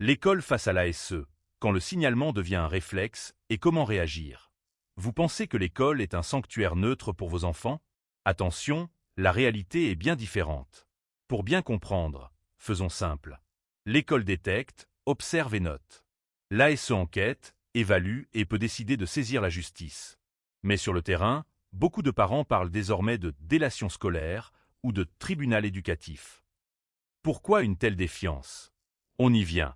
L'école face à l'ASE, quand le signalement devient un réflexe, et comment réagir? Vous pensez que l'école est un sanctuaire neutre pour vos enfants? Attention, la réalité est bien différente. Pour bien comprendre, faisons simple. L'école détecte, observe et note. L'ASE enquête, évalue et peut décider de saisir la justice. Mais sur le terrain, beaucoup de parents parlent désormais de délation scolaire ou de tribunal éducatif. Pourquoi une telle défiance? On y vient.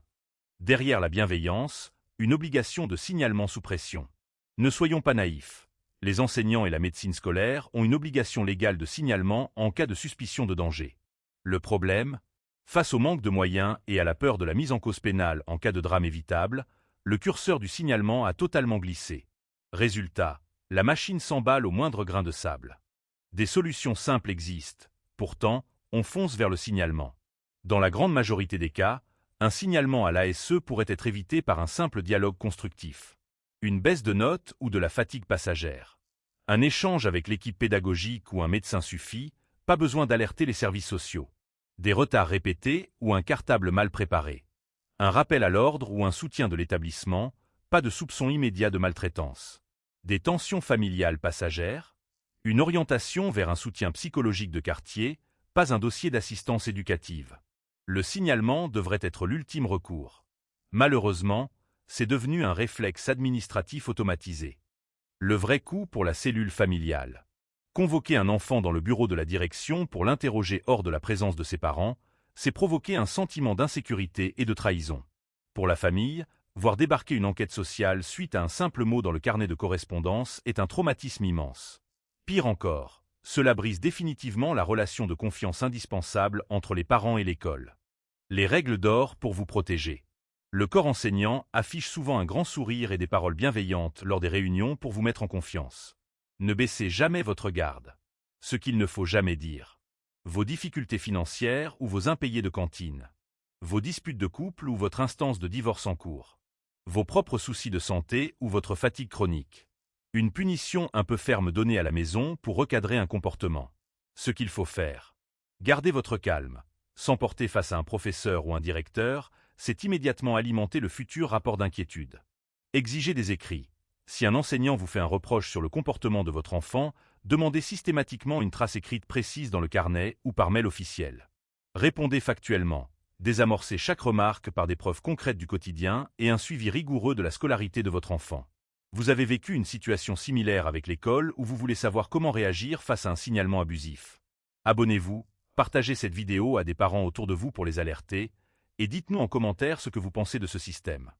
Derrière la bienveillance, une obligation de signalement sous pression. Ne soyons pas naïfs. Les enseignants et la médecine scolaire ont une obligation légale de signalement en cas de suspicion de danger. Le problème? Face au manque de moyens et à la peur de la mise en cause pénale en cas de drame évitable, le curseur du signalement a totalement glissé. Résultat, la machine s'emballe au moindre grain de sable. Des solutions simples existent, pourtant, on fonce vers le signalement. Dans la grande majorité des cas, un signalement à l'ASE pourrait être évité par un simple dialogue constructif. Une baisse de notes ou de la fatigue passagère. Un échange avec l'équipe pédagogique ou un médecin suffit, pas besoin d'alerter les services sociaux. Des retards répétés ou un cartable mal préparé. Un rappel à l'ordre ou un soutien de l'établissement, pas de soupçon immédiat de maltraitance. Des tensions familiales passagères. Une orientation vers un soutien psychologique de quartier, pas un dossier d'assistance éducative. Le signalement devrait être l'ultime recours. Malheureusement, c'est devenu un réflexe administratif automatisé. Le vrai coup pour la cellule familiale. Convoquer un enfant dans le bureau de la direction pour l'interroger hors de la présence de ses parents, c'est provoquer un sentiment d'insécurité et de trahison. Pour la famille, voir débarquer une enquête sociale suite à un simple mot dans le carnet de correspondance est un traumatisme immense. Pire encore, cela brise définitivement la relation de confiance indispensable entre les parents et l'école. Les règles d'or pour vous protéger. Le corps enseignant affiche souvent un grand sourire et des paroles bienveillantes lors des réunions pour vous mettre en confiance. Ne baissez jamais votre garde. Ce qu'il ne faut jamais dire. Vos difficultés financières ou vos impayés de cantine. Vos disputes de couple ou votre instance de divorce en cours. Vos propres soucis de santé ou votre fatigue chronique. Une punition un peu ferme donnée à la maison pour recadrer un comportement. Ce qu'il faut faire. Gardez votre calme. S'emporter face à un professeur ou un directeur, c'est immédiatement alimenter le futur rapport d'inquiétude. Exigez des écrits. Si un enseignant vous fait un reproche sur le comportement de votre enfant, demandez systématiquement une trace écrite précise dans le carnet ou par mail officiel. Répondez factuellement. Désamorcez chaque remarque par des preuves concrètes du quotidien et un suivi rigoureux de la scolarité de votre enfant. Vous avez vécu une situation similaire avec l'école ou vous voulez savoir comment réagir face à un signalement abusif. Abonnez-vous, partagez cette vidéo à des parents autour de vous pour les alerter, et dites-nous en commentaire ce que vous pensez de ce système.